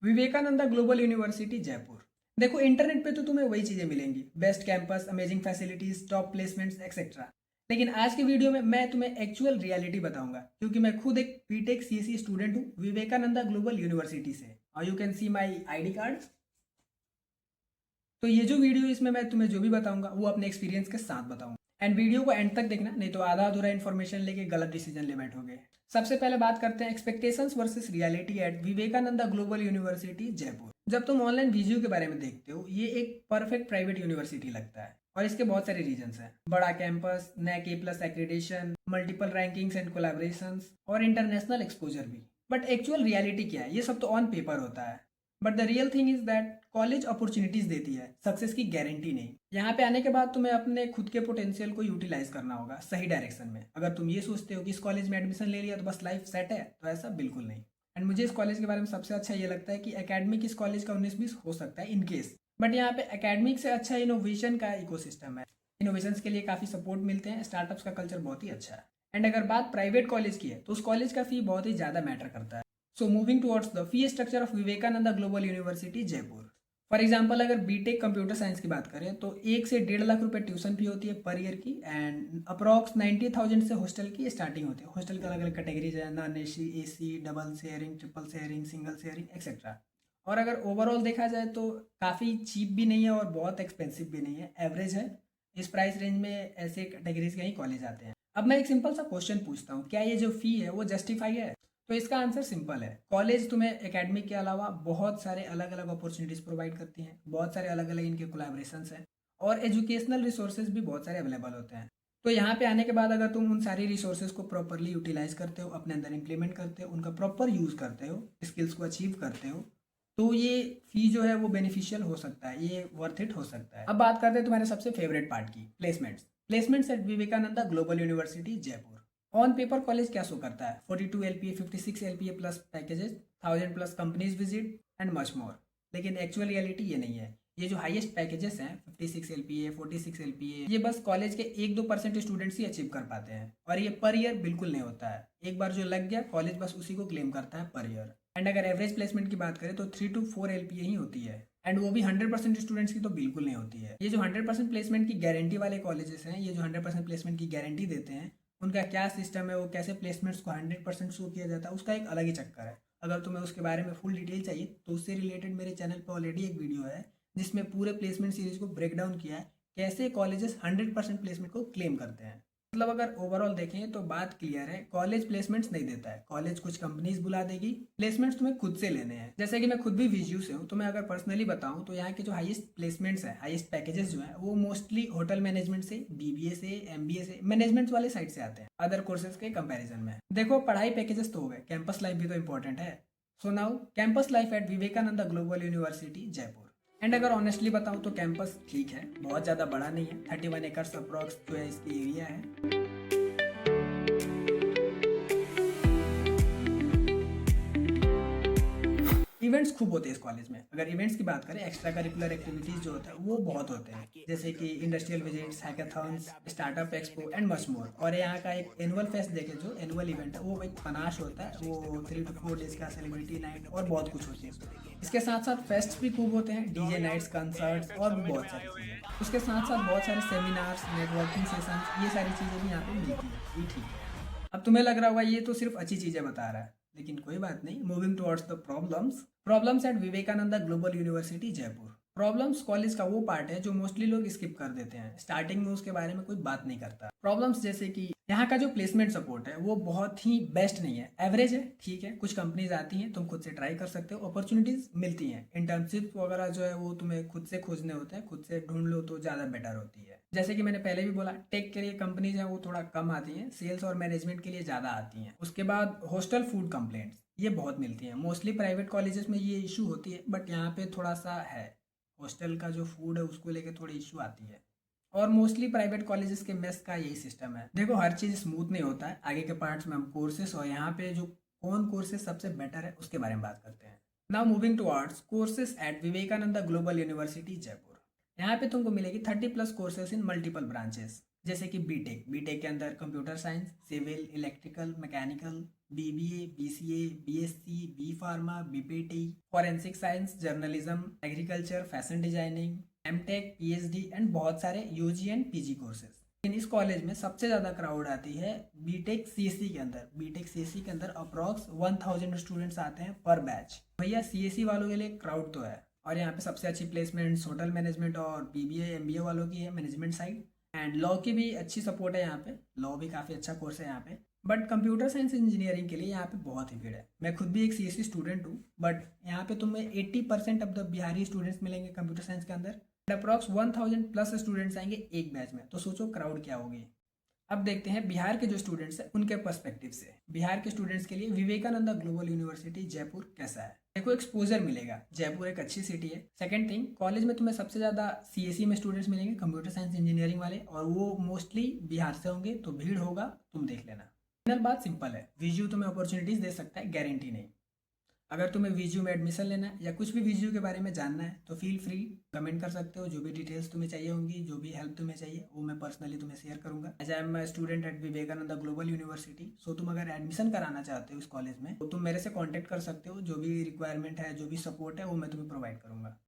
Vivekananda global University Jaipur. देखो internet पे तो तुम्हें वही चीज़ें मिलेंगी, best campus, amazing facilities, top placements etcetera. लेकिन आज की वीडियो में मैं तुम्हें एक्चुअल रियलिटी बताऊंगा, क्योंकि मैं खुद एक बीटेक सीएससी स्टूडेंट हूँ विवेकानंदा ग्लोबल यूनिवर्सिटी से। और you can see my ID card. तो ये जो वीडियो, इसमें मैं तुम्हें जो भी बताऊंगा वो अपने एक्सपीरियंस के साथ बताऊंगा। एंड वीडियो को एंड तक देखना, नहीं तो आधा अधूरा इन्फॉर्मेशन लेके गलत डिसीजन ले बैठोगे। सबसे पहले बात करते हैं expectations versus reality at Vivekananda global University Jaipur. जब तुम ऑनलाइन वीडियो के बारे में देखते हो, ये एक परफेक्ट प्राइवेट यूनिवर्सिटी लगता है और इसके बहुत सारे रीजंस हैं। बड़ा campus, NAAC A+ accreditation, multiple rankings and collaborations और इंटरनेशनल एक्सपोजर भी। बट एक्चुअल रियलिटी क्या है, ये सब तो ऑन पेपर होता है। But the real thing is that college opportunities देती है, सक्सेस की गारंटी नहीं। यहाँ पे आने के बाद तुम्हें अपने खुद के पोटेंशियल को यूटिलाइज करना होगा सही डायरेक्शन में। अगर तुम ये सोचते हो कि इस कॉलेज में एडमिशन ले लिया तो बस लाइफ सेट है, तो ऐसा बिल्कुल नहीं। एंड मुझे इस कॉलेज के बारे में सबसे अच्छा ये लगता है कि एकेडमिक इस कॉलेज का 19-20 हो सकता है इन केस, बट यहाँ पे एकेडमिक से अच्छा इनोवेशन का इकोसिस्टम है। इनोवेशन के लिए काफी सपोर्ट मिलते हैं, स्टार्टअप्स का कल्चर बहुत ही अच्छा है। एंड अगर बात प्राइवेट कॉलेज की है तो उस कॉलेज का फी बहुत ही ज्यादा मैटर करता है। So moving towards the fee structure of Vivekananda global University Jaipur. For example अगर बीटेक कंप्यूटर साइंस की बात करें तो 1 से 1.5 लाख रुपए ट्यूशन फी होती है पर ईयर की। एंड अप्रॉक्स 90,000 से हॉस्टल की स्टार्टिंग होती है। हॉस्टल के अलग अलग कैटेगरीज है, non AC, AC, double sharing, triple sharing, single sharing etcetera. और अगर ओवरऑल देखा जाए तो काफ़ी चीप भी नहीं है और बहुत एक्सपेंसिव भी नहीं है, एवरेज है। इस प्राइस रेंज में ऐसे कैटेगरीज के ही कॉलेज आते हैं। अब मैं एक सिंपल सा क्वेश्चन पूछता हूँ, क्या ये जो फी है वो जस्टिफाई है? तो इसका आंसर सिंपल है। कॉलेज तुम्हें एकेडमिक के अलावा बहुत सारे अलग अलग अपॉर्चुनिटीज प्रोवाइड करती हैं, बहुत सारे अलग अलग इनके कोलैबोरेशंस हैं और एजुकेशनल रिसोर्सेज भी बहुत सारे अवेलेबल होते हैं। तो यहाँ पे आने के बाद अगर तुम उन सारी रिसोर्सेज को प्रॉपरली यूटिलाइज करते हो, अपने अंदर इंप्लीमेंट करते हो, उनका प्रॉपर यूज करते हो, स्किल्स को अचीव करते हो, तो ये फी जो है वो बेनिफिशियल हो सकता है, ये वर्थ इट हो सकता है। अब बात करते हैं तुम्हारे सबसे फेवरेट पार्ट की, placements. Placements at Vivekananda global University Jaipur. On paper college क्या शो करता है? 42 LPA, 56 LPA plus packages, 1000 plus companies visit and much more. लेकिन एक्चुअल रियलिटी ये नहीं है। ये जो हाईएस्ट पैकेजेस हैं 56 LPA, 46 LPA, ये बस कॉलेज के 1-2% स्टूडेंट्स ही अचीव कर पाते हैं और ये पर ईयर बिल्कुल नहीं होता है। एक बार जो लग गया कॉलेज बस उसी को क्लेम करता है पर ईयर। एंड अगर एवरेज प्लेसमेंट की बात करें तो 3-4 LPA ही होती है, एंड वो भी 100% स्टूडेंट्स की तो बिल्कुल नहीं होती है। ये जो 100% प्लेसमेंट की गारंटी वाले कॉलेजेस हैं, ये जो 100% प्लेसमेंट की गारंटी देते हैं, उनका क्या सिस्टम है, वो कैसे प्लेसमेंट्स को 100% शो किया जाता है, उसका एक अलग ही चक्कर है। अगर तुम्हें उसके बारे में फुल डिटेल चाहिए तो उससे रिलेटेड मेरे चैनल पर ऑलरेडी एक वीडियो है जिसमें पूरे प्लेसमेंट सीरीज को ब्रेक डाउन किया है, कैसे कॉलेजेस 100% प्लेसमेंट को क्लेम करते हैं। मतलब अगर ओवरऑल देखें तो बात क्लियर है, कॉलेज प्लेसमेंट्स नहीं देता है। कॉलेज कुछ कंपनीज बुला देगी, प्लेसमेंट्स तुम्हें खुद से लेने हैं। जैसे कि मैं खुद भी विजयू से हूँ, तो मैं अगर पर्सनली बताऊँ तो यहाँ के जो हाईएस्ट प्लेसमेंट्स है, हाईएस्ट पैकेजेस जो है, वो मोस्टली होटल मैनेजमेंट से, BBA से, MBA से, मैनेजमेंट वाले साइड से आते हैं, अदर कोर्सेज के कंपेरिजन में। देखो पढ़ाई पैकेजेस तो हो गए, कैंपस लाइफ भी तो इंपॉर्टेंट है। So now campus life at Vivekananda global University Jaipur. And अगर ऑनेस्टली बताऊं तो कैंपस ठीक है, बहुत ज़्यादा बड़ा नहीं है। 31 एकर्स अप्रॉक्स जो है इसकी एरिया है। इवेंट्स खूब होते हैं इस कॉलेज में। अगर इवेंट्स की बात करें, एक्स्ट्रा करिकुलर एक्टिविटीज जो होता है वो बहुत होते हैं, जैसे कि industrial visits, hackathons, startup expo and much मोर। और यहाँ का एक एनुअल फेस्ट देखे, जो एनुअल इवेंट है वो एक पनाश होता है, वो 3-4 डेज का सेलिब्रिटी नाइट और बहुत कुछ होती है। इसके साथ साथ फेस्ट भी खूब होते हैं, DJ नाइट्स, कंसर्ट्स और भी बहुत सारी चीज़ें। उसके साथ साथ बहुत सारे सेमिनार्स, नेटवर्किंग सेशन, ये सारी चीज़ें भी यहाँ पे मिलती है। ये ठीक है। अब तुम्हें लग रहा होगा ये तो सिर्फ अच्छी चीज़ें बता रहा है, लेकिन कोई बात नहीं। Moving towards the problems eight Vivekananda global University Jaipur. Problems college का वो पार्ट है जो मोस्टली लोग स्किप कर देते हैं, स्टार्टिंग में उसके बारे में कोई बात नहीं करता। प्रॉब्लम्स जैसे कि यहाँ का जो प्लेसमेंट सपोर्ट है वो बहुत ही बेस्ट नहीं है, एवरेज है, ठीक है। कुछ कंपनीज आती हैं, तुम खुद से ट्राई कर सकते हो, अपॉर्चुनिटीज मिलती हैं। इंटर्नशिप वगैरह जो है वो तुम्हें खुद से खोजने होते हैं, खुद से ढूंढ लो तो ज़्यादा बेटर होती है। जैसे कि मैंने पहले भी बोला, टेक के लिए कंपनीज हैं वो थोड़ा कम आती हैं, सेल्स और मैनेजमेंट के लिए ज़्यादा आती हैं। उसके बाद हॉस्टल फूड कंप्लेंट्स ये बहुत मिलती हैं। मोस्टली प्राइवेट कॉलेजेस में ये इशू होती है, बट यहाँ पे थोड़ा सा है, हॉस्टल का जो फूड है उसको लेके थोड़ी इशू आती है। और मोस्टली प्राइवेट कॉलेजेस के मेस का यही सिस्टम है। देखो हर चीज़ स्मूथ नहीं होता है। आगे के पार्ट्स में हम कोर्सेस और यहाँ पे जो कौन कोर्सेज सबसे बेटर है उसके बारे में बात करते हैं। Now moving towards courses eight Vivekananda global University Jaipur. यहाँ पे तुमको मिलेगी 30+ कोर्सेज इन मल्टीपल ब्रांचेस, जैसे कि बीटेक के अंदर computer science, civil, electrical, mechanical, BBA, BCA, BSc, B pharma, BPT, forensic science, journalism, agriculture, fashion designing, MTech, PhD and बहुत सारे UG एंड PG कोर्सेज। लेकिन इस कॉलेज में सबसे ज़्यादा क्राउड आती है बीटेक CSC के अंदर। बीटेक CSC के अंदर अप्रॉक्स 1000 स्टूडेंट्स आते हैं पर बैच। भैया CSC वालों के लिए क्राउड तो है, और यहाँ पे सबसे अच्छी प्लेसमेंट्स होटल मैनेजमेंट और BBA MBA वालों की है, मैनेजमेंट साइड। एंड लॉ की भी अच्छी सपोर्ट है यहाँ पे, लॉ भी काफ़ी अच्छा कोर्स है यहाँ पे। बट कंप्यूटर साइंस इंजीनियरिंग के लिए यहाँ पे बहुत ही भीड़ है। मैं खुद भी एक CSC स्टूडेंट हूँ, बट यहाँ पे तुम्हें 80% ऑफ द बिहारी स्टूडेंट्स मिलेंगे कंप्यूटर साइंस के अंदर। अप्रॉक्स 1000 प्लस स्टूडेंट्स आएंगे एक बैच में, तो सोचो क्राउड क्या होगी। अब देखते हैं बिहार के जो स्टूडेंट्स हैं उनके पर्सपेक्टिव से बिहार के स्टूडेंट्स के लिए विवेकानंदा ग्लोबल यूनिवर्सिटी जयपुर कैसा है। देखो, एक्सपोजर मिलेगा, जयपुर एक अच्छी सिटी है। सेकंड थिंग, कॉलेज में तुम्हें सबसे ज़्यादा CSE में स्टूडेंट्स मिलेंगे, कंप्यूटर साइंस इंजीनियरिंग वाले, और वो मोस्टली बिहार से होंगे, तो भीड़ होगा, तुम देख लेना। फाइनल बात सिंपल है, VGU तुम्हें अपॉर्चुनिटीज़ दे सकता है, गारंटी नहीं। अगर तुम्हें VGU में एडमिशन लेना है या कुछ भी VGU के बारे में जानना है तो फील फ्री कमेंट कर सकते हो। जो भी डिटेल्स तुम्हें चाहिए होंगी, जो भी हेल्प तुम्हें चाहिए, वो मैं पर्सनली तुम्हें शेयर करूंगा। As I am student at Vivekananda global university, so तुम अगर एडमिशन कराना चाहते हो इस कॉलेज में तो तुम मेरे से कॉन्टैक्ट कर सकते हो। जो भी रिक्वायरमेंट है, जो भी सपोर्ट है, वो मैं तुम्हें प्रोवाइड करूंगा।